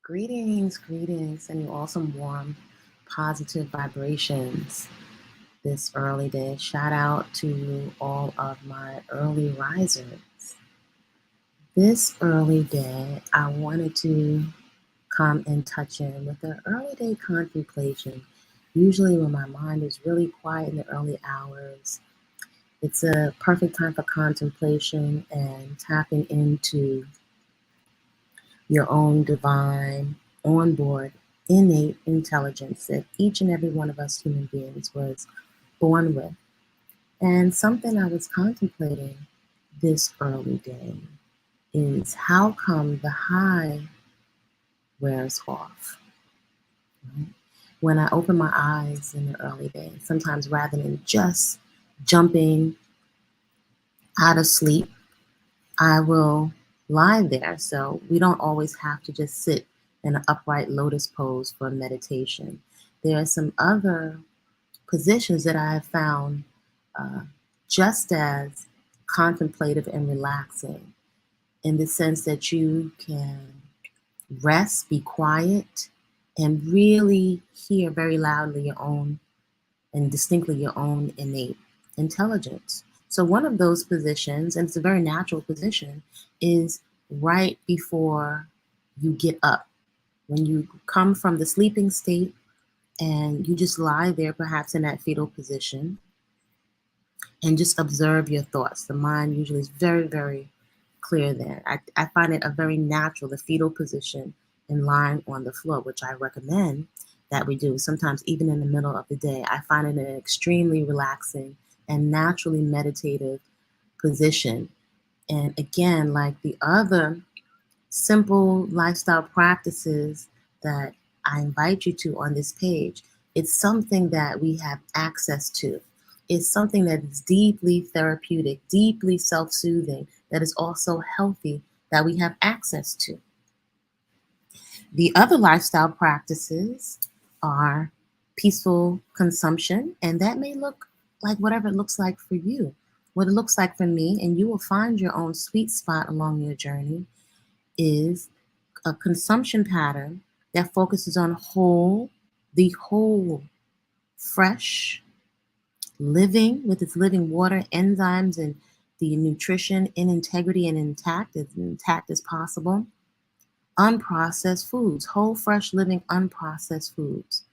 Greetings, sending you all some warm, positive vibrations this early day. Shout out to all of my early risers. This early day, I wanted to come and touch in with the early day contemplation. Usually, when my mind is really quiet in the early hours, it's a perfect time for contemplation and tapping into your own divine, onboard, innate intelligence that each and every one of us human beings was born with. And something I was contemplating this early day is how come the high wears off? Right? When I open my eyes in the early day, sometimes rather than just jumping out of sleep, I will lie there. So we don't always have to just sit in an upright lotus pose for meditation. There are some other positions that I have found uh, just as contemplative and relaxing, in the sense that you can rest, be quiet, and really hear very loudly your own and distinctly your own innate intelligence. So, one of those positions, and it's a very natural position, is right before you get up. When you come from the sleeping state and you just lie there, perhaps in that fetal position, and just observe your thoughts. The mind usually is very, very clear there. I find it a very natural, the fetal position and lying on the floor, which I recommend that we do sometimes even in the middle of the day. I find it an extremely relaxing and naturally meditative position. And again, like the other simple lifestyle practices that I invite you to on this page, it's something that we have access to. It's something that is deeply therapeutic, deeply self soothing, that is also healthy, that we have access to. The other lifestyle practices are peaceful consumption, and that may look like whatever it looks like for you. What it looks like for me, and you will find your own sweet spot along your journey, is a consumption pattern that focuses on the whole, fresh, living with its living water, enzymes, and the nutrition in integrity and intact, as intact as possible. Unprocessed foods, whole, fresh, living, unprocessed foods.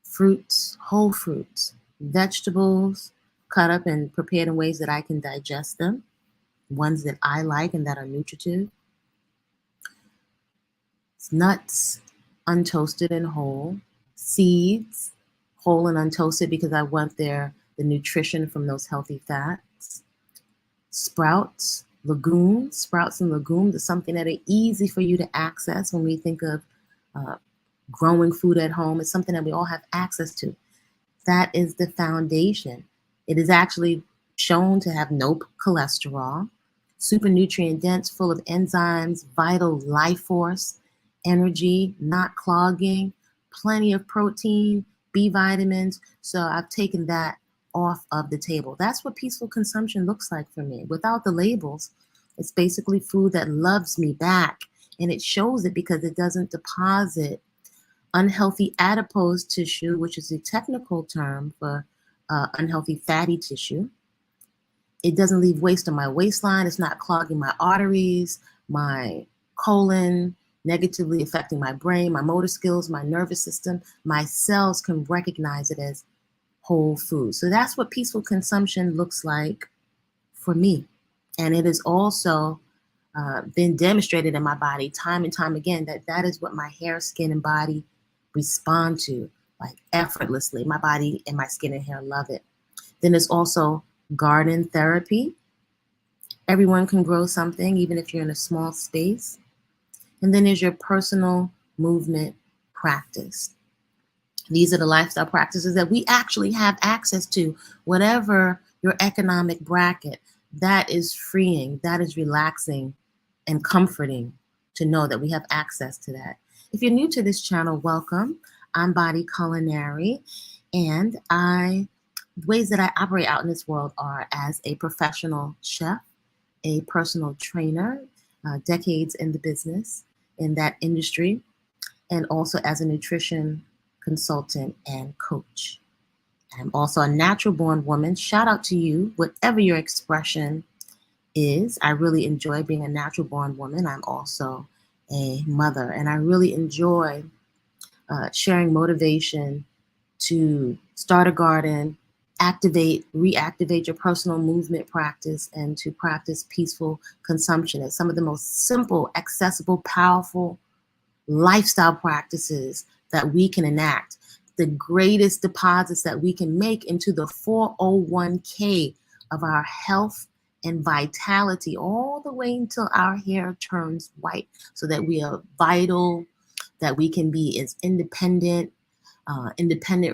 Fruits, whole fruits, vegetables, cut up and prepared in ways that I can digest them, ones that I like and that are nutritive. Nuts, untoasted and whole. Seeds, whole and untoasted, because I want the nutrition from those healthy fats. Sprouts, legumes. Sprouts and legumes is something that are easy for you to access when we think of uh, growing food at home. It's something that we all have access to. That is the foundation. It is actually shown to have no cholesterol, super nutrient dense, full of enzymes, vital life force, energy, not clogging, plenty of protein, B vitamins. So I've taken that off of the table. That's what peaceful consumption looks like for me. Without the labels, it's basically food that loves me back. And it shows it because it doesn't deposit unhealthy adipose tissue, which is a technical term for unhealthy fatty tissue. It doesn't leave waste on my waistline. It's not clogging my arteries, my colon, negatively affecting my brain, my motor skills, my nervous system. My cells can recognize it as whole food. So that's what peaceful consumption looks like for me. And it has also been demonstrated in my body time and time again that that is what my hair, skin, and body respond to, like effortlessly. My body and my skin and hair love it. Then there's also garden therapy. Everyone can grow something, even if you're in a small space. And then there's your personal movement practice. These are the lifestyle practices that we actually have access to, whatever your economic bracket. That is freeing, that is relaxing and comforting to know that we have access to that. If you're new to this channel, welcome. I'm Body-Culinary, and ways that I operate out in this world are as a professional chef, a personal trainer, decades in the business, in that industry, and also as a nutrition consultant and coach. I'm also a natural born woman. Shout out to you, whatever your expression is. I really enjoy being a natural born woman. I'm also a mother, and I really enjoy sharing motivation to start a garden, reactivate your personal movement practice, and to practice peaceful consumption. It's some of the most simple, accessible, powerful lifestyle practices that we can enact, the greatest deposits that we can make into the 401k of our health and vitality, all the way until our hair turns white, so that we are vital, that we can be as independent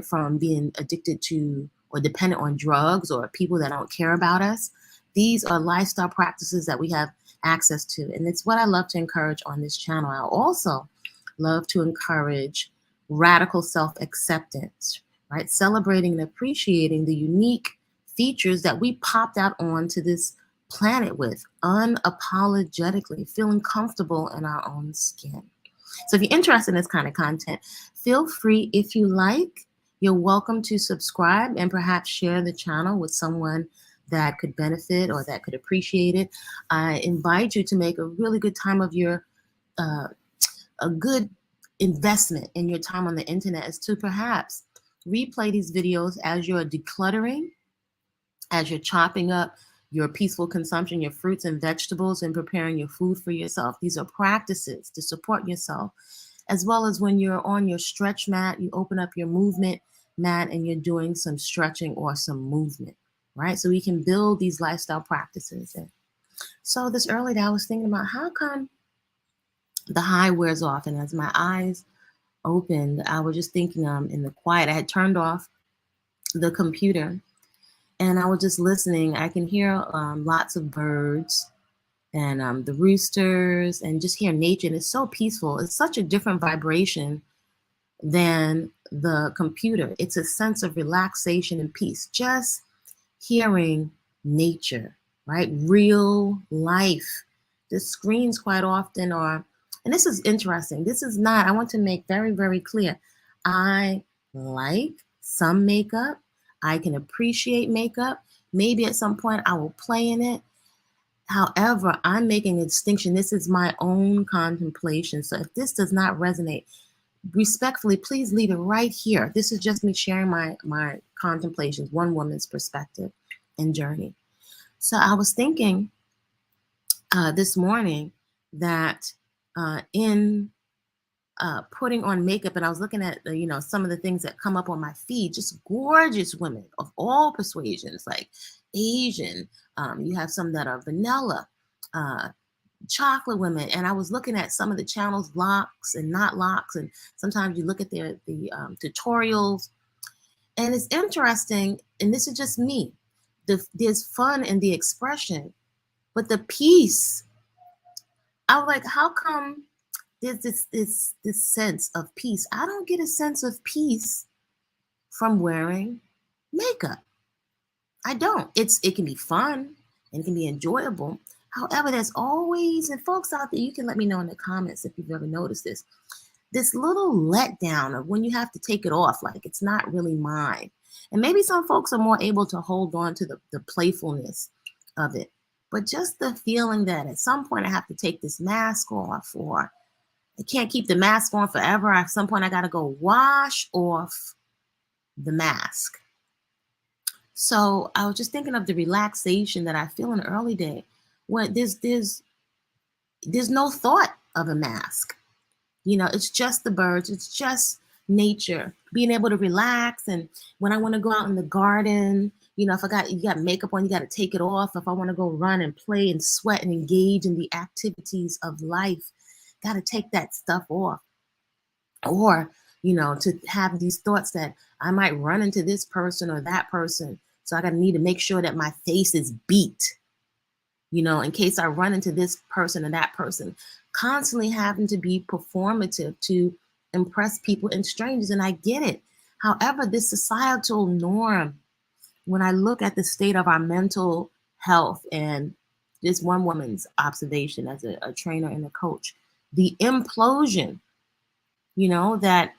from being addicted to or dependent on drugs or people that don't care about us. These are lifestyle practices that we have access to, and it's what I love to encourage on this channel. I also love to encourage radical self-acceptance, right? Celebrating and appreciating the unique features that we popped out onto this planet with, unapologetically, feeling comfortable in our own skin. So if you're interested in this kind of content, feel free, if you like, you're welcome to subscribe and perhaps share the channel with someone that could benefit or that could appreciate it. I invite you to make a really good time of your, a good investment in your time on the internet is to perhaps replay these videos as you're decluttering, as you're chopping up your peaceful consumption, your fruits and vegetables, and preparing your food for yourself. These are practices to support yourself, as well as when you're on your stretch mat, you open up your movement mat and you're doing some stretching or some movement, right? So we can build these lifestyle practices. And so this early day, I was thinking about how come the high wears off. And as my eyes opened, I was just thinking in the quiet, I had turned off the computer and I was just listening. I can hear lots of birds and the roosters, and just hear nature. And it's so peaceful. It's such a different vibration than the computer. It's a sense of relaxation and peace. Just hearing nature, right? Real life. The screens quite often are, and this is interesting. This is not, I want to make very, very clear. I like some makeup. I can appreciate makeup. Maybe at some point I will play in it. However, I'm making a distinction. This is my own contemplation. So if this does not resonate, respectfully, please leave it right here. This is just me sharing my contemplations, one woman's perspective and journey. So I was thinking this morning that in putting on makeup, and I was looking at some of the things that come up on my feed, just gorgeous women of all persuasions, like Asian. You have some that are vanilla, chocolate women, and I was looking at some of the channels, locks and not locks, and sometimes you look at the tutorials, and it's interesting. And this is just me. There's fun in the expression, but the peace. I was like, how come there's this sense of peace? I don't get a sense of peace from wearing makeup. I don't. It can be fun and it can be enjoyable. However, there's always, and folks out there, you can let me know in the comments if you've ever noticed this little letdown of when you have to take it off, like it's not really mine. And maybe some folks are more able to hold on to the playfulness of it. But just the feeling that at some point I have to take this mask off, or I can't keep the mask on forever. At some point I got to go wash off the mask. So I was just thinking of the relaxation that I feel in the early day when there's no thought of a mask. It's just the birds, it's just nature, being able to relax. And when I want to go out in the garden, if you got makeup on, you got to take it off. If I want to go run and play and sweat and engage in the activities of life, got to take that stuff off. Or, to have these thoughts that I might run into this person or that person. So I need to make sure that my face is beat, in case I run into this person or that person. Constantly having to be performative to impress people and strangers. And I get it. However, this societal norm, when I look at the state of our mental health, and this one woman's observation as a trainer and a coach, the implosion that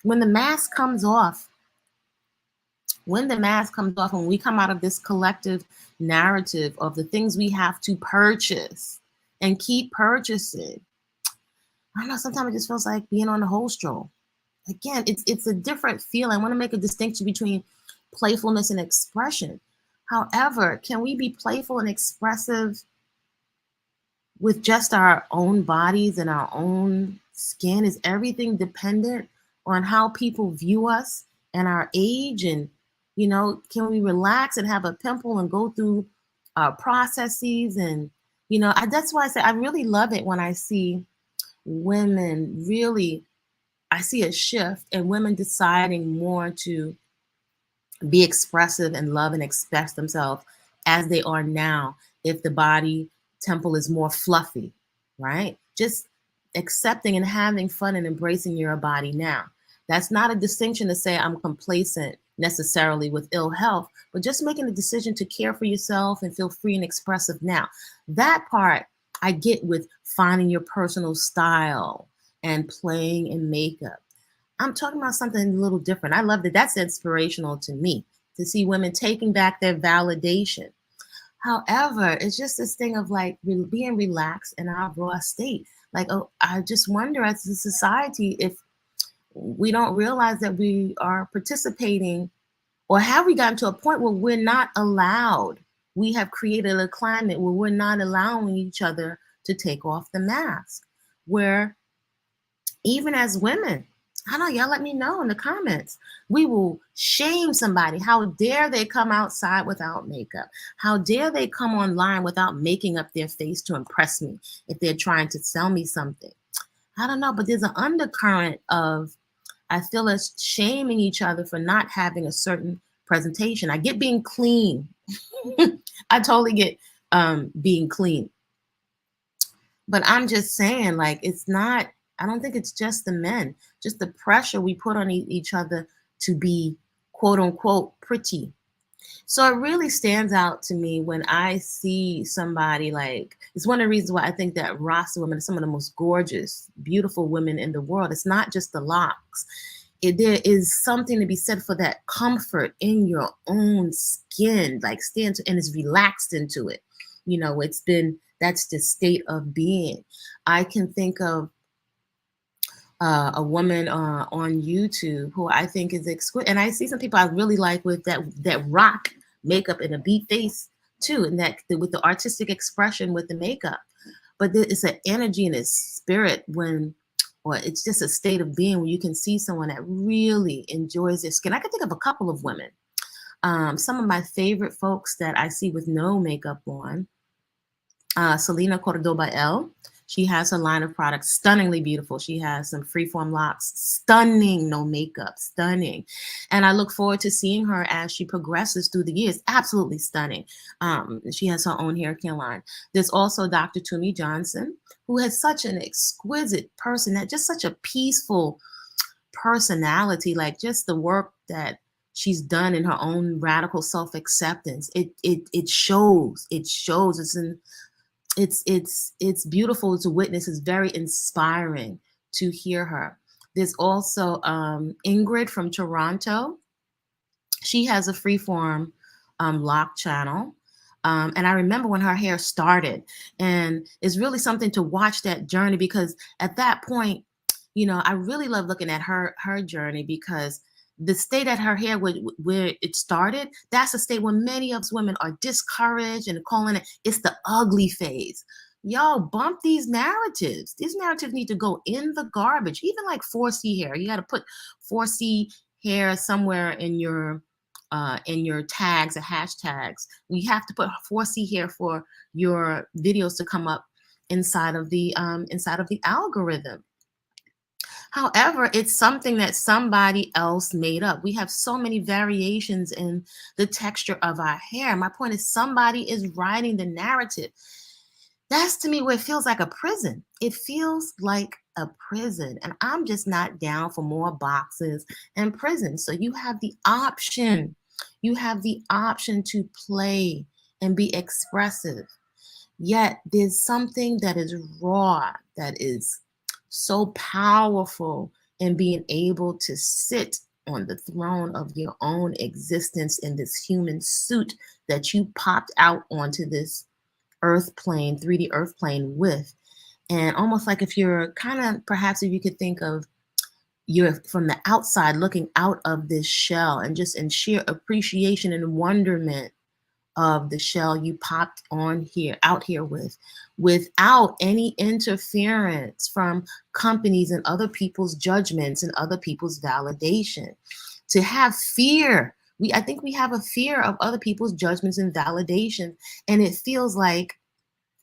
when the mask comes off, when we come out of this collective narrative of the things we have to purchase and keep purchasing, I don't know, sometimes it just feels like being on the whole stroll. Again, it's a different feeling. I want to make a distinction between playfulness and expression. However, can we be playful and expressive with just our own bodies and our own skin? Is everything dependent on how people view us and our age? And, can we relax and have a pimple and go through processes? And, that's why I say I really love it when I see women really, I see a shift in women deciding more to be expressive and love and express themselves as they are now. If the body temple is more fluffy, right? Just accepting and having fun and embracing your body now. That's not a distinction to say I'm complacent necessarily with ill health, but just making a decision to care for yourself and feel free and expressive now. That part I get with finding your personal style and playing in makeup. I'm talking about something a little different. I love that. That's inspirational to me to see women taking back their validation. However, it's just this thing of like being relaxed in our raw state. Like, oh, I just wonder as a society if we don't realize that we are participating, or have we gotten to a point where we're not allowed? We have created a climate where we're not allowing each other to take off the mask, where even as women, I don't know, y'all let me know in the comments. We will shame somebody. How dare they come outside without makeup? How dare they come online without making up their face to impress me if they're trying to sell me something? I don't know, but there's an undercurrent of, I feel us shaming each other for not having a certain presentation. I get being clean. I totally get being clean. But I'm just saying, like, it's not, I don't think it's just the men, just the pressure we put on each other to be quote unquote pretty. So it really stands out to me when I see somebody like, it's one of the reasons why I think that Rasta women are some of the most gorgeous, beautiful women in the world. It's not just the locks. There is something to be said for that comfort in your own skin, like and it's relaxed into it. That's the state of being. I can think of a woman on YouTube who I think is exquisite, and I see some people I really like with that rock makeup and a beat face too, and that with the artistic expression with the makeup. But it's an energy and a spirit or it's just a state of being where you can see someone that really enjoys their skin. I can think of a couple of women. Some of my favorite folks that I see with no makeup on. Selena Cordoba L. She has her line of products, stunningly beautiful. She has some freeform locks, stunning, no makeup, stunning. And I look forward to seeing her as she progresses through the years. Absolutely stunning. She has her own hair care line. There's also Dr. Toomey Johnson, who has such an exquisite person, that just such a peaceful personality, like just the work that she's done in her own radical self-acceptance. It shows. It shows. It's beautiful to witness. It's very inspiring to hear her. There's also Ingrid from Toronto. She has a freeform lock channel. And I remember when her hair started, and it's really something to watch that journey, because at that point, I really love looking at her journey, because the state at her hair where it started, that's a state where many of us women are discouraged and calling it's the ugly phase. Y'all bump these narratives. These narratives need to go in the garbage. Even like 4C hair, you got to put 4C hair somewhere in your tags or hashtags. We have to put 4C hair for your videos to come up inside of the algorithm. However, it's something that somebody else made up. We have so many variations in the texture of our hair. My point is, somebody is writing the narrative. That's to me where it feels like a prison. It feels like a prison. And I'm just not down for more boxes and prisons. So you have the option. You have the option to play and be expressive. Yet there's something that is raw, that is so powerful and being able to sit on the throne of your own existence in this human suit that you popped out onto this earth plane, 3D earth plane with. And almost like if you're kind of, perhaps if you could think of you're from the outside looking out of this shell and just in sheer appreciation and wonderment of the shell you popped on here, out here with, without any interference from companies and other people's judgments and other people's validation. To have fear, I think we have a fear of other people's judgments and validation, and it feels like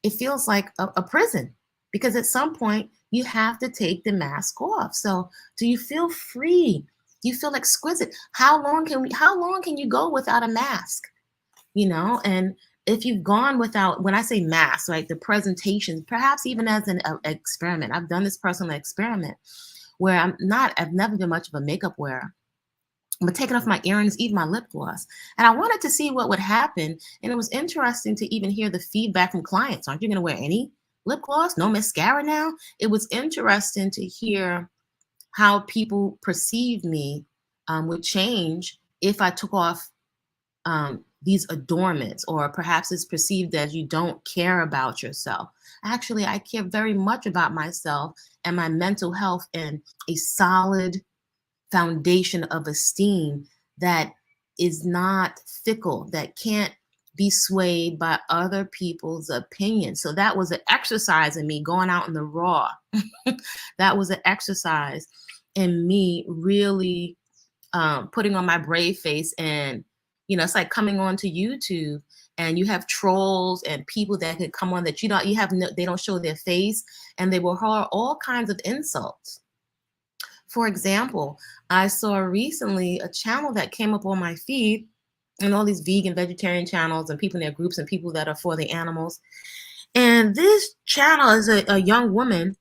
a prison, because at some point you have to take the mask off. So do you feel free? Do you feel exquisite? How long can you go without a mask? And if you've gone without, when I say mask, right, the presentations, perhaps even as an experiment. I've done this personal experiment where I've never been much of a makeup wearer, but taking off my earrings, even my lip gloss. And I wanted to see what would happen. And it was interesting to even hear the feedback from clients. Aren't you going to wear any lip gloss? No mascara now? It was interesting to hear how people perceive me would change if I took off these adornments, or perhaps it's perceived as you don't care about yourself. Actually, I care very much about myself and my mental health, and a solid foundation of esteem that is not fickle, that can't be swayed by other people's opinions. So that was an exercise in me going out in the raw. That was an exercise in me really putting on my brave face. And it's like coming onto YouTube and you have trolls and people that could come on that they don't show their face, and they will hurl all kinds of insults. For example, I saw recently a channel that came up on my feed, and all these vegan, vegetarian channels and people in their groups and people that are for the animals. And this channel is a young woman.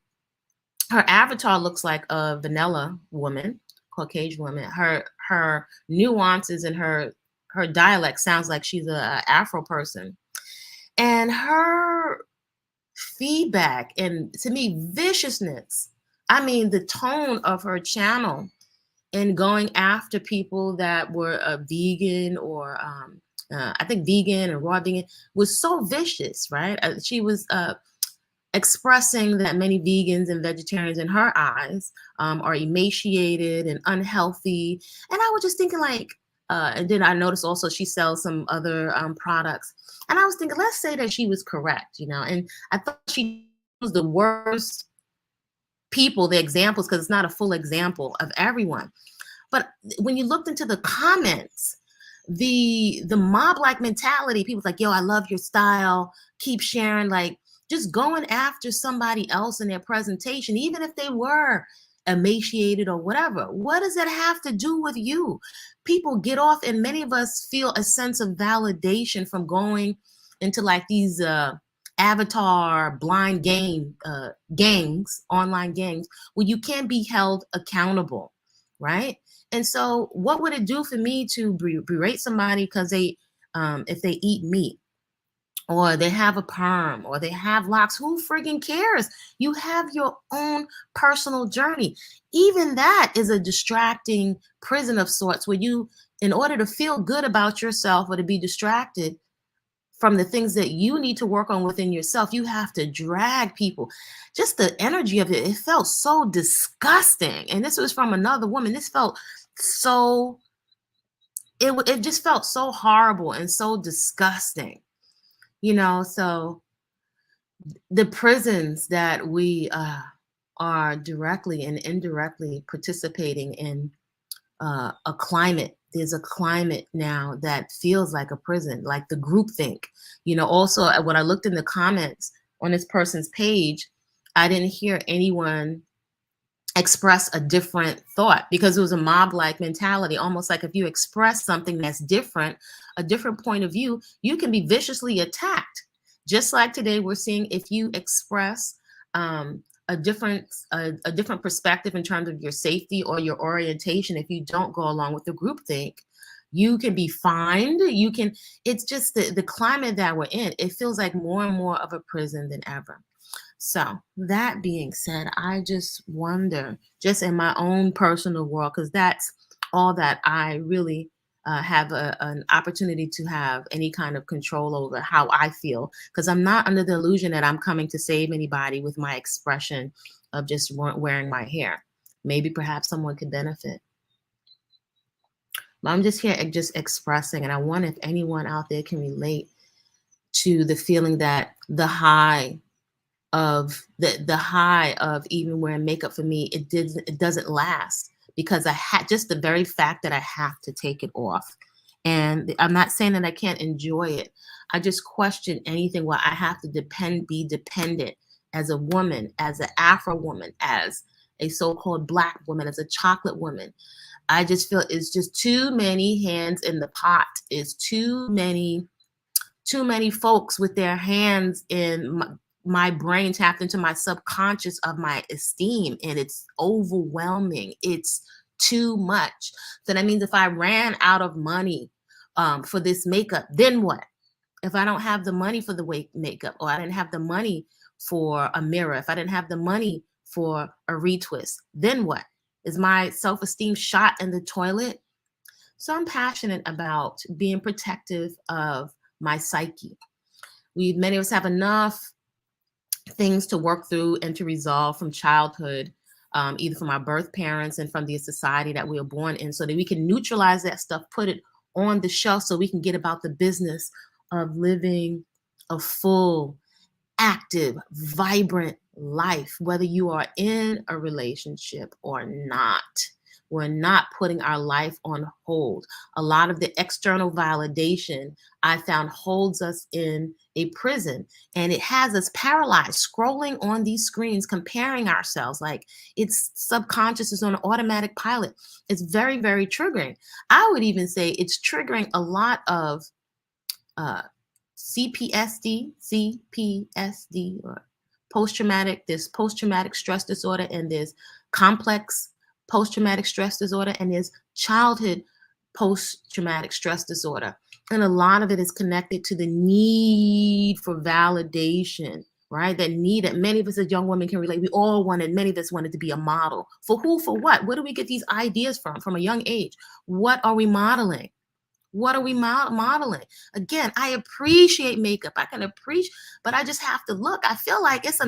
Her avatar looks like a vanilla woman, Caucasian woman. Her nuances and her dialect sounds like she's a Afro person. And her feedback, and to me, viciousness. I mean, the tone of her channel and going after people that were vegan, or I think vegan and raw vegan, was so vicious, right? She was expressing that many vegans and vegetarians in her eyes are emaciated and unhealthy. And I was just thinking and then I noticed also she sells some other products. And I was thinking, let's say that she was correct, and I thought she was the worst people, the examples, because it's not a full example of everyone. But when you looked into the comments, the mob-like mentality, people's like, yo, I love your style, keep sharing, like just going after somebody else in their presentation, even if they were emaciated or whatever. What does that have to do with you? People get off, and many of us feel a sense of validation from going into like these avatar blind gangs, online gangs, where you can't be held accountable, right? And so what would it do for me to berate somebody because if they eat meat, or they have a perm, or they have locks? Who friggin' cares? You have your own personal journey. Even that is a distracting prison of sorts, where you, in order to feel good about yourself or to be distracted from the things that you need to work on within yourself, you have to drag people. Just the energy of it felt so disgusting. And this was from another woman. This felt so, it just felt so horrible and so disgusting. So the prisons that we are directly and indirectly participating in a climate. There's a climate now that feels like a prison, like the groupthink. Also, when I looked in the comments on this person's page, I didn't hear anyone express a different thought, because it was a mob-like mentality. Almost like if you express something that's different, a different point of view, you can be viciously attacked. Just like today, we're seeing if you express a different perspective in terms of your safety or your orientation, if you don't go along with the groupthink, you can be fined. It's just the climate that we're in. It feels like more and more of a prison than ever. So that being said, I just wonder, just in my own personal world, because that's all that I really have an opportunity to have any kind of control over how I feel, because I'm not under the illusion that I'm coming to save anybody with my expression of just wearing my hair. Maybe perhaps someone could benefit. But I'm just here just expressing, and I wonder if anyone out there can relate to the feeling that the high of even wearing makeup for me, it doesn't last, because I had just the very fact that I have to take it off. And I'm not saying that I can't enjoy it. I just question anything where I have to be dependent as a woman, as an Afro woman, as a so-called Black woman, as a chocolate woman. I just feel it's just too many hands in the pot. It's too many folks with their hands in my brain tapped into my subconscious of my esteem, and it's overwhelming. It's too much. So that means if I ran out of money for this makeup, then what? If I don't have the money for the makeup, or I didn't have the money for a mirror, if I didn't have the money for a retwist, then what? Is my self-esteem shot in the toilet? So I'm passionate about being protective of my psyche. Many of us have enough things to work through and to resolve from childhood, either from our birth parents and from the society that we were born in, so that we can neutralize that stuff, put it on the shelf, so we can get about the business of living a full, active, vibrant life, whether you are in a relationship or not. We're not putting our life on hold. A lot of the external validation I found holds us in a prison, and it has us paralyzed, scrolling on these screens, comparing ourselves like it's subconscious, is on an automatic pilot. It's very, very triggering. I would even say it's triggering a lot of uh, CPSD, or there's post traumatic stress disorder, and there's complex post traumatic stress disorder, and there's childhood post traumatic stress disorder. And a lot of it is connected to the need for validation, right? That need that many of us as young women can relate. We all wanted, many of us wanted to be a model. For who, for what? Where do we get these ideas from a young age? What are we modeling? What are we modeling? Again, I appreciate makeup. I can appreciate, but I just have to look. I feel like it's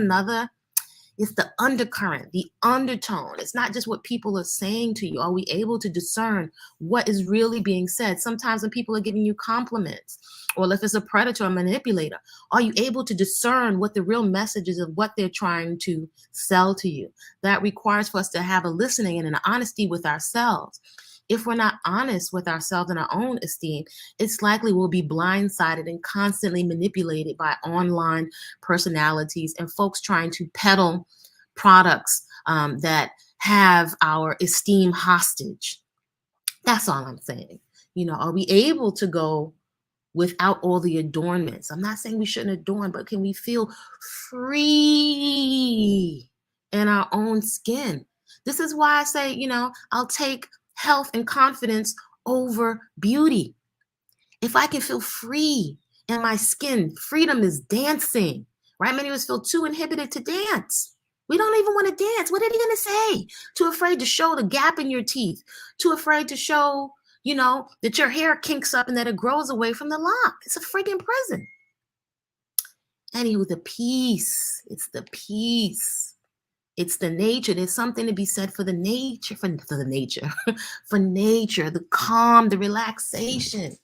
the undercurrent, the undertone. It's not just what people are saying to you. Are we able to discern what is really being said? Sometimes when people are giving you compliments, or if it's a predator or manipulator, are you able to discern what the real message is of what they're trying to sell to you? That requires for us to have a listening and an honesty with ourselves. If we're not honest with ourselves and our own esteem, it's likely we'll be blindsided and constantly manipulated by online personalities and folks trying to peddle products that have our esteem hostage. That's all I'm saying. Are we able to go without all the adornments? I'm not saying we shouldn't adorn, but can we feel free in our own skin? This is why I say, I'll take health and confidence over beauty. If I can feel free in my skin, freedom is dancing, right? Many of us feel too inhibited to dance. We don't even want to dance. What are they going to say? Too afraid to show the gap in your teeth. Too afraid to show, that your hair kinks up and that it grows away from the lock. It's a freaking prison. Anywho, the peace. It's the peace. It's the nature. There's something to be said for the nature, for the nature, for nature, the calm, the relaxation.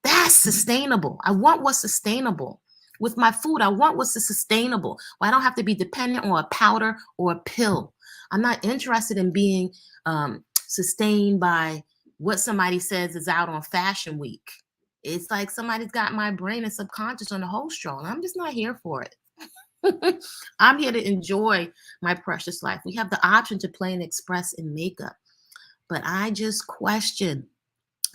That's sustainable. I want what's sustainable. With my food, I want what's sustainable. I don't have to be dependent on a powder or a pill. I'm not interested in being sustained by what somebody says is out on Fashion Week. It's like somebody's got my brain and subconscious on the whole stroll, and I'm just not here for it. I'm here to enjoy my precious life. We have the option to play and express in makeup, but I just question,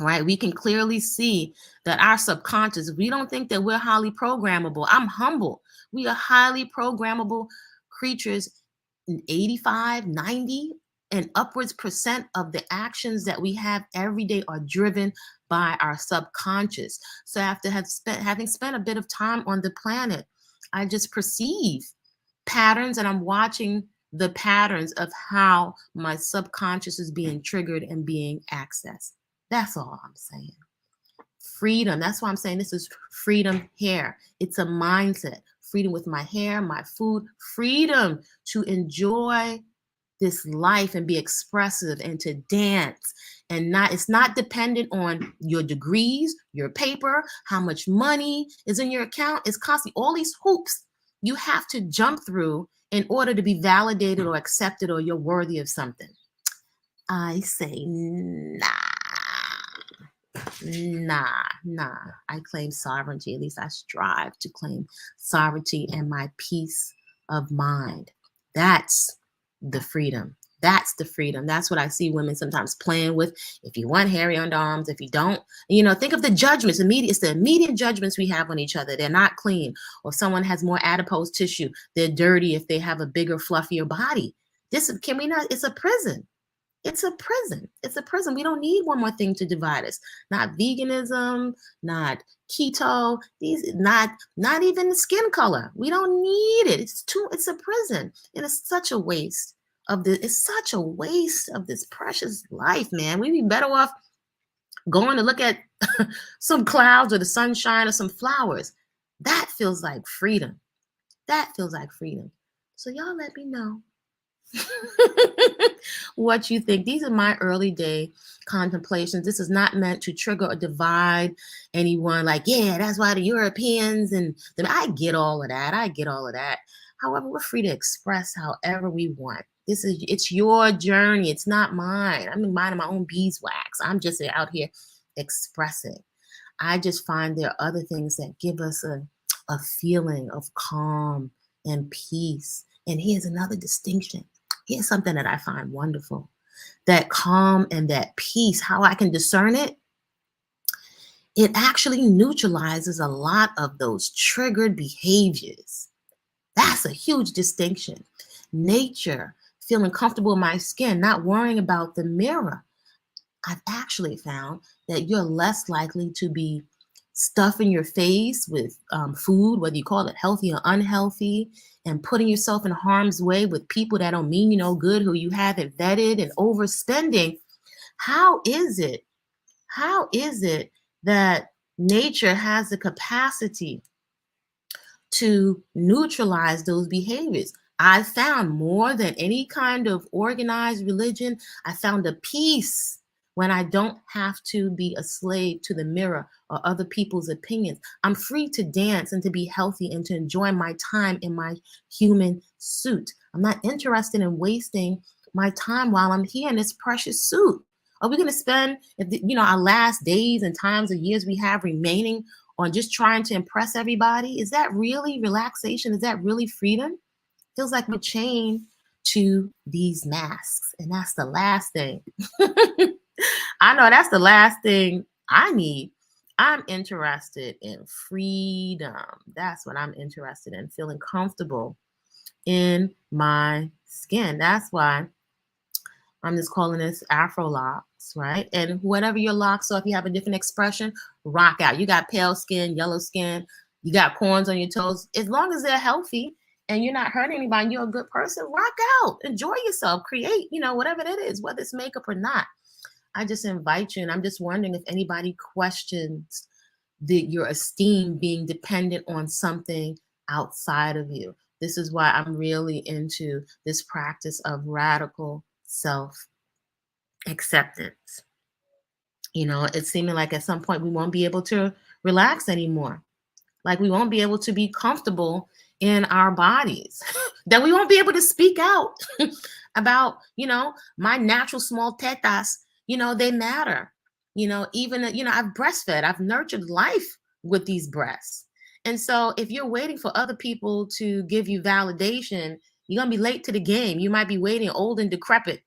right? We can clearly see that our subconscious, we don't think that we're highly programmable. I'm humble. We are highly programmable creatures. 85, 90, and upwards percent of the actions that we have every day are driven by our subconscious. So after having spent a bit of time on the planet, I just perceive patterns, and I'm watching the patterns of how my subconscious is being triggered and being accessed. That's all I'm saying. Freedom. That's why I'm saying this is freedom here. It's a mindset. Freedom with my hair, my food, freedom to enjoy this life and be expressive and to dance, and not it's not dependent on your degrees, your paper, how much money is in your account. It's constantly all these hoops you have to jump through in order to be validated or accepted or you're worthy of something. I say nah. Nah. I claim sovereignty. At least I strive to claim sovereignty and my peace of mind. That's the freedom. That's the freedom. That's what I see women sometimes playing with. If you want hairy underarms, if you don't, think of the judgments. It's the immediate judgments we have on each other. They're not clean. Or if someone has more adipose tissue, they're dirty if they have a bigger, fluffier body. Can we not? It's a prison. It's a prison. It's a prison. We don't need one more thing to divide us. Not veganism, not keto, not even the skin color. We don't need it. It's a prison. And it's such a waste of this precious life, man. We'd be better off going to look at some clouds or the sunshine or some flowers. That feels like freedom. That feels like freedom. So y'all let me know what you think. These are my early day contemplations. This is not meant to trigger or divide anyone. Like, yeah, that's why the Europeans and them. I get all of that. However, we're free to express however we want. It's your journey. It's not mine. I'm minding my own beeswax. I'm just out here expressing. I just find there are other things that give us a feeling of calm and peace. And here's another distinction. Here's something that I find wonderful. That calm and that peace, how I can discern it, it actually neutralizes a lot of those triggered behaviors. That's a huge distinction. Nature, feeling comfortable in my skin, not worrying about the mirror. I've actually found that you're less likely to be stuffing your face with food, whether you call it healthy or unhealthy, and putting yourself in harm's way with people that don't mean you no good, who you haven't vetted, and overspending. How is it that nature has the capacity to neutralize those behaviors? I found more than any kind of organized religion, I found a peace when I don't have to be a slave to the mirror or other people's opinions. I'm free to dance and to be healthy and to enjoy my time in my human suit. I'm not interested in wasting my time while I'm here in this precious suit. Are we going to spend, our last days and times or years we have remaining on just trying to impress everybody? Is that really relaxation? Is that really freedom? Feels like we're chained to these masks, and that's the last thing. I know that's the last thing I need. I'm interested in freedom. That's what I'm interested in, feeling comfortable in my skin. That's why I'm just calling this Afro locks, right? And whatever your locks are, if you have a different expression, rock out. You got pale skin, yellow skin, you got corns on your toes. As long as they're healthy and you're not hurting anybody, you're a good person, rock out. Enjoy yourself. Create, whatever that is, whether it's makeup or not. I just invite you, and I'm just wondering if anybody questions your esteem being dependent on something outside of you. This is why I'm really into this practice of radical self-acceptance. It's seeming like at some point we won't be able to relax anymore. Like we won't be able to be comfortable in our bodies, that we won't be able to speak out about, my natural small tetas, they matter. Even, I've breastfed, I've nurtured life with these breasts. And so if you're waiting for other people to give you validation, you're going to be late to the game. You might be waiting old and decrepit.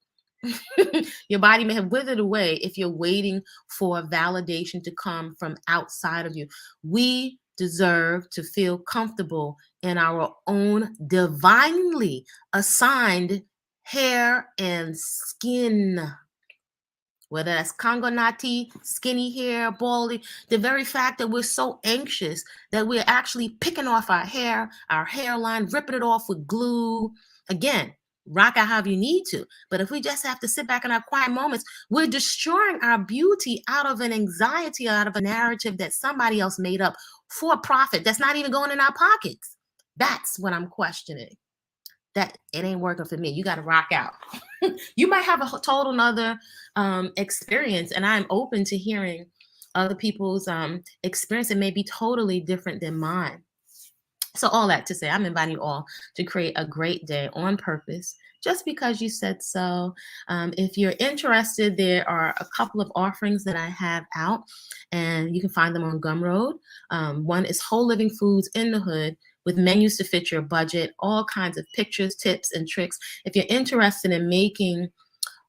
Your body may have withered away if you're waiting for validation to come from outside of you. We deserve to feel comfortable in our own divinely assigned hair and skin. whether that's Kangonati, skinny hair, baldy, the very fact that we're so anxious that we're actually picking off our hair, our hairline, ripping it off with glue. Again, rock out however you need to. But if we just have to sit back in our quiet moments, we're destroying our beauty out of an anxiety, out of a narrative that somebody else made up for profit that's not even going in our pockets. That's what I'm questioning. That it ain't working for me. You got to rock out. You might have a total another experience, and I'm open to hearing other people's experience. It may be totally different than mine. So all that to say, I'm inviting you all to create a great day on purpose, just because you said so. If you're interested, there are a couple of offerings that I have out, and you can find them on Gumroad. One is Whole Living Foods in the Hood, with menus to fit your budget, all kinds of pictures, tips, and tricks. If you're interested in making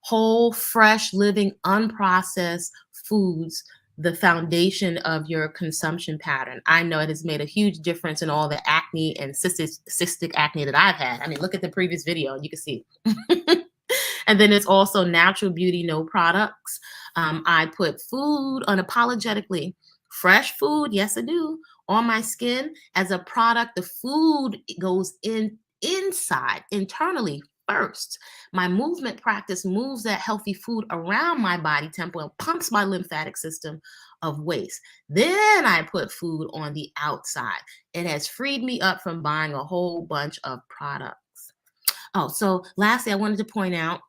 whole, fresh, living, unprocessed foods the foundation of your consumption pattern. I know it has made a huge difference in all the acne and cystic acne that I've had. I mean, look at the previous video and you can see. And then it's also natural beauty, no products. I put food unapologetically, fresh food, yes I do, on my skin as a product. The food goes inside, internally first. My movement practice moves that healthy food around my body temple and pumps my lymphatic system of waste. Then I put food on the outside. It has freed me up from buying a whole bunch of products. Oh, so lastly, I wanted to point out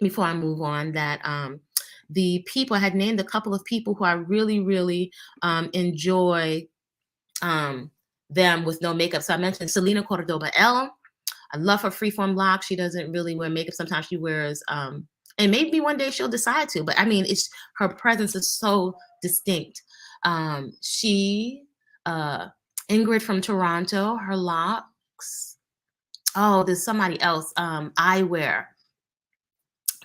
before I move on that the people, I had named a couple of people who I really, really enjoy them with no makeup. So I mentioned Selena Cordoba L. I love her freeform lock. She doesn't really wear makeup. Sometimes she wears, and maybe one day she'll decide to, but I mean, it's her presence is so distinct. She, Ingrid from Toronto, her locks. Oh, there's somebody else, eyewear.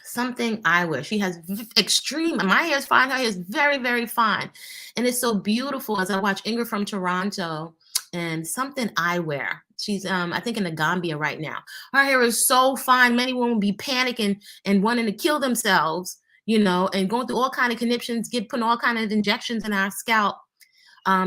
Something eyewear. She has extreme, my hair is fine. Her hair is very, very fine. And it's so beautiful as I watch Ingrid from Toronto and something eyewear. She's, I think in the Gambia right now. Her hair is so fine. Many women will be panicking and wanting to kill themselves, you know, and going through all kind of conniptions, putting all kind of injections in our scalp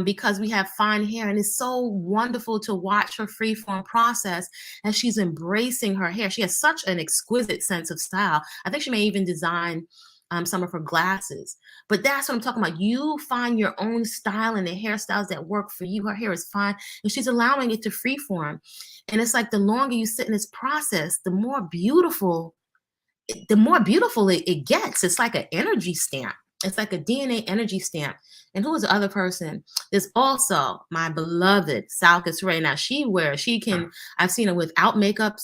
because we have fine hair. And it's so wonderful to watch her freeform process as she's embracing her hair. She has such an exquisite sense of style. I think she may even design some of her glasses. But that's what I'm talking about. You find your own style and the hairstyles that work for you. Her hair is fine, and she's allowing it to freeform. And it's like the longer you sit in this process, the more beautiful it gets. It's like an energy stamp. It's like a DNA energy stamp. And who is the other person? There's also my beloved Salcus Ray. Now she can, I've seen her without makeup,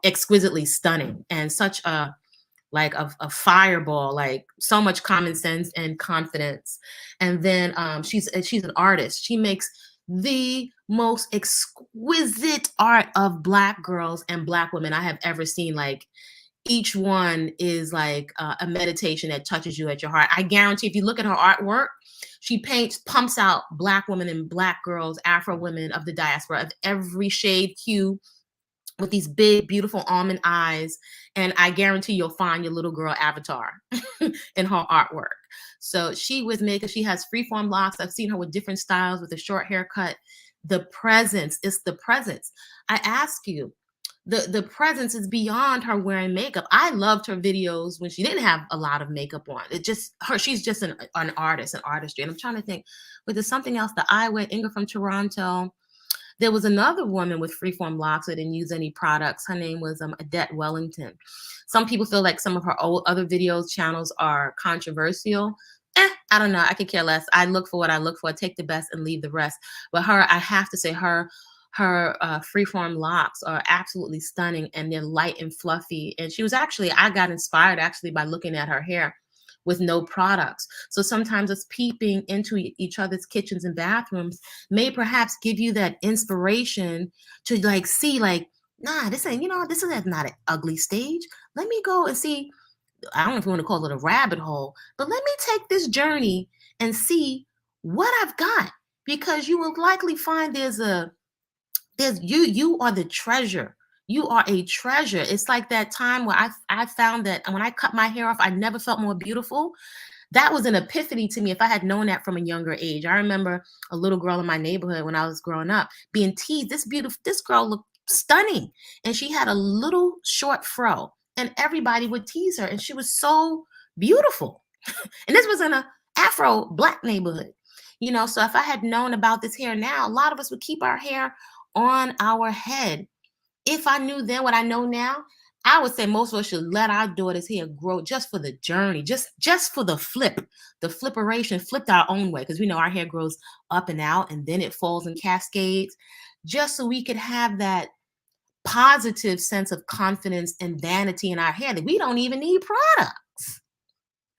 exquisitely stunning, and such a fireball, like so much common sense and confidence. And then she's an artist. She makes the most exquisite art of Black girls and Black women I have ever seen. Like, each one is like a meditation that touches you at your heart. I guarantee if you look at her artwork, she pumps out Black women and Black girls, Afro women of the diaspora of every shade, hue, with these big, beautiful almond eyes. And I guarantee you'll find your little girl avatar in her artwork. So she with makeup, she has freeform locks. I've seen her with different styles with a short haircut. The presence, it's the presence. I ask you, the presence is beyond her wearing makeup. I loved her videos when she didn't have a lot of makeup on. It just she's just an artist, an artistry. And I'm trying to think, but there's something else. The eyewear, Inga from Toronto. There was another woman with freeform locks that didn't use any products. Her name was Adette Wellington. Some people feel like some of her old other videos channels are controversial. I don't know. I could care less. I look for what I look for. I take the best and leave the rest. But her, I have to say, her freeform locks are absolutely stunning, and they're light and fluffy. And she was actually, I got inspired actually by looking at her hair with no products. So sometimes us peeping into each other's kitchens and bathrooms may perhaps give you that inspiration to like see like, nah, this ain't, this is not an ugly stage. Let me go and see. I don't know if you want to call it a rabbit hole, but let me take this journey and see what I've got, because you will likely find you are the treasure. You are a treasure. It's like that time where I found that when I cut my hair off, I never felt more beautiful. That was an epiphany to me if I had known that from a younger age. I remember a little girl in my neighborhood when I was growing up being teased. This girl looked stunning, and she had a little short fro, and everybody would tease her, and she was so beautiful. And this was in a Afro Black neighborhood, So if I had known about this hair now, a lot of us would keep our hair on our head. If I knew then what I know now, I would say most of us should let our daughters' hair grow just for the journey, just for the flipperation, flipped our own way, because we know our hair grows up and out and then it falls in cascades, just so we could have that positive sense of confidence and vanity in our hair that we don't even need products.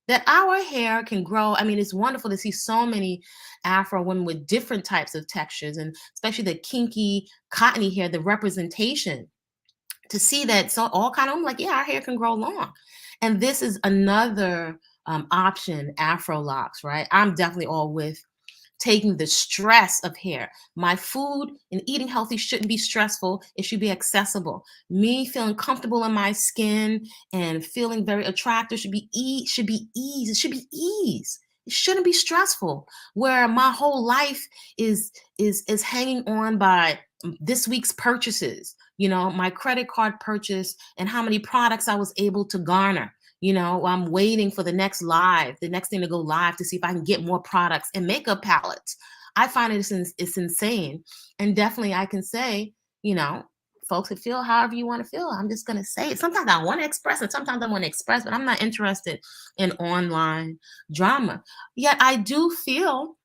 That our hair can grow. I mean, it's wonderful to see so many Afro women with different types of textures, and especially the kinky, cottony hair, the representation, to see that. So all kind of, I'm like, yeah, our hair can grow long. And this is another option, Afro locks, right? I'm definitely all with taking the stress of hair. My food and eating healthy shouldn't be stressful. It should be accessible. Me feeling comfortable in my skin and feeling very attractive should be ease. It should be ease. It shouldn't be stressful. Where my whole life is hanging on by this week's purchases. My credit card purchase and how many products I was able to garner. I'm waiting for the next thing to go live to see if I can get more products and makeup palettes. I find it's insane. And definitely I can say, folks that feel however you want to feel. I'm just going to say it. Sometimes I want to express it. Sometimes I want to express, but I'm not interested in online drama. Yet I do feel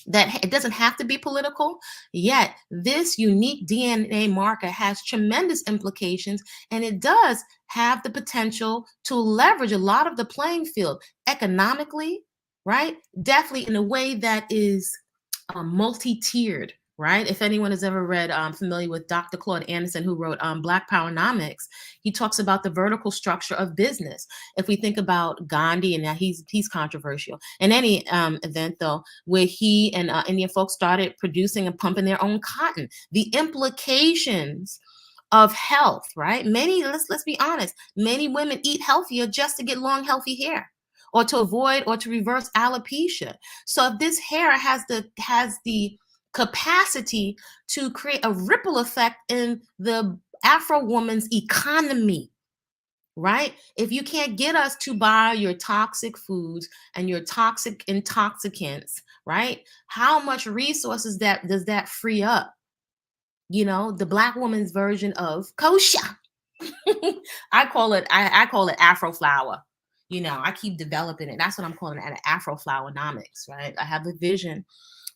that it doesn't have to be political, yet this unique DNA marker has tremendous implications, and it does have the potential to leverage a lot of the playing field economically, right? Definitely in a way that is multi-tiered, right? If anyone has ever read, familiar with Dr. Claude Anderson, who wrote Black Powernomics, he talks about the vertical structure of business. If we think about Gandhi, and now he's controversial. In any event, though, where he and Indian folks started producing and pumping their own cotton, the implications of health, right? Let's be honest, many women eat healthier just to get long, healthy hair, or to avoid or to reverse alopecia. So if this hair has the capacity to create a ripple effect in the Afro woman's economy, right? If you can't get us to buy your toxic foods and your toxic intoxicants, right? How much resources does that free up? The Black woman's version of kosher. I call it Afro flower. I keep developing it. That's what I'm calling it, an Afro flowernomics, right? I have a vision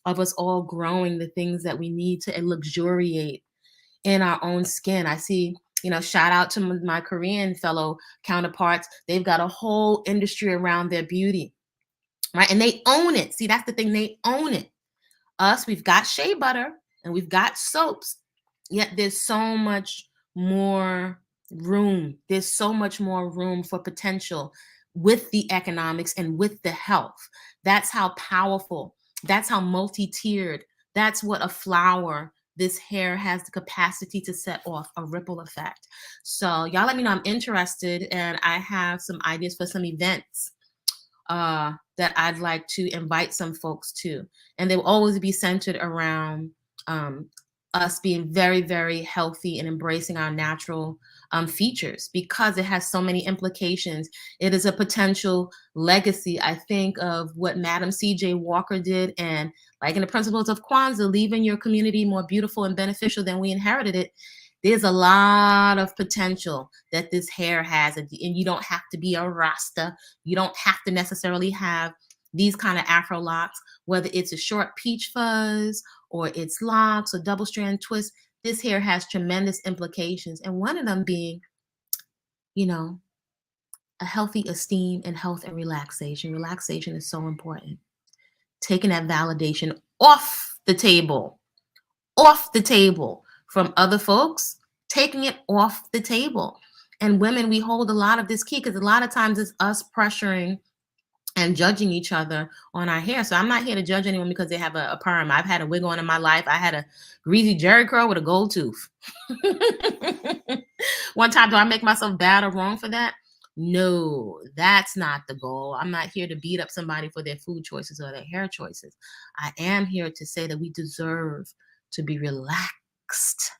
of us all growing the things that we need to luxuriate in our own skin. I see, shout out to my Korean fellow counterparts. They've got a whole industry around their beauty, right? And they own it. See, that's the thing. They own it. Us, we've got shea butter and we've got soaps, yet there's so much more room. There's so much more room for potential with the economics and with the health. That's how powerful, that's how multi-tiered, that's what a flower, this hair has the capacity to set off a ripple effect. So y'all let me know. I'm interested, and I have some ideas for some events that I'd like to invite some folks to. And they will always be centered around us being very, very healthy and embracing our natural features, because it has so many implications. It is a potential legacy, I think, of what Madam C.J. Walker did. And like in the principles of Kwanzaa, leaving your community more beautiful and beneficial than we inherited it. There's a lot of potential that this hair has, and you don't have to be a Rasta. You don't have to necessarily have these kind of Afro locks, whether it's a short peach fuzz or it's locks or double strand twist. This hair has tremendous implications, and one of them being, a healthy esteem and health and relaxation. Relaxation is so important. Taking that validation off the table from other folks, taking it off the table. And women, we hold a lot of this key, because a lot of times it's us pressuring and judging each other on our hair. So I'm not here to judge anyone because they have a perm. I've had a wig on in my life. I had a greasy jerry curl with a gold tooth. One time, do I make myself bad or wrong for that? No, that's not the goal. I'm not here to beat up somebody for their food choices or their hair choices. I am here to say that we deserve to be relaxed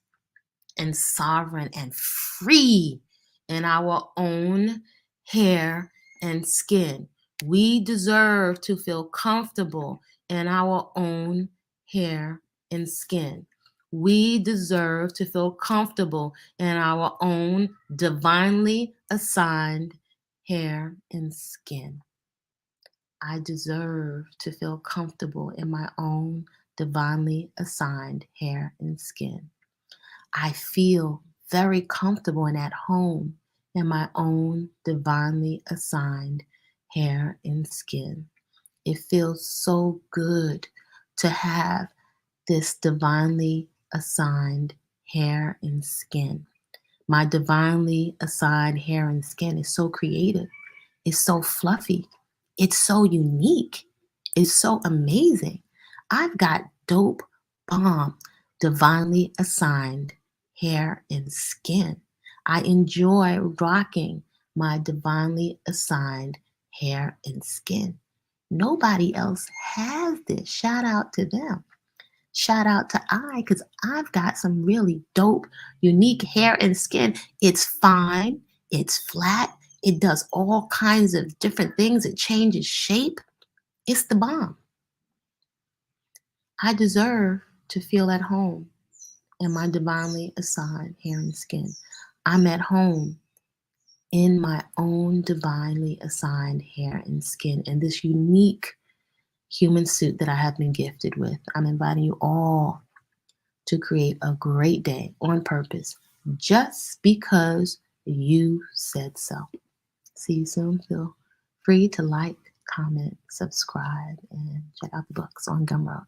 and sovereign and free in our own hair and skin. We deserve to feel comfortable in our own hair and skin. We deserve to feel comfortable in our own divinely assigned hair and skin. I deserve to feel comfortable in my own divinely assigned hair and skin. I feel very comfortable and at home in my own divinely assigned hair and skin. It feels so good to have this divinely assigned hair and skin. My divinely assigned hair and skin is so creative. It's so fluffy. It's so unique. It's so amazing. I've got dope, bomb, divinely assigned hair and skin. I enjoy rocking my divinely assigned hair and skin. Nobody else has this. Shout out to them. Shout out to I, because I've got some really dope, unique hair and skin. It's fine, it's flat, it does all kinds of different things, it changes shape. It's the bomb. I deserve to feel at home in my divinely assigned hair and skin. I'm at home in my own divinely assigned hair and skin in this unique human suit that I have been gifted with. I'm inviting you all to create a great day on purpose just because you said so. See you soon. Feel free to like, comment, subscribe, and check out the books on Gumroad.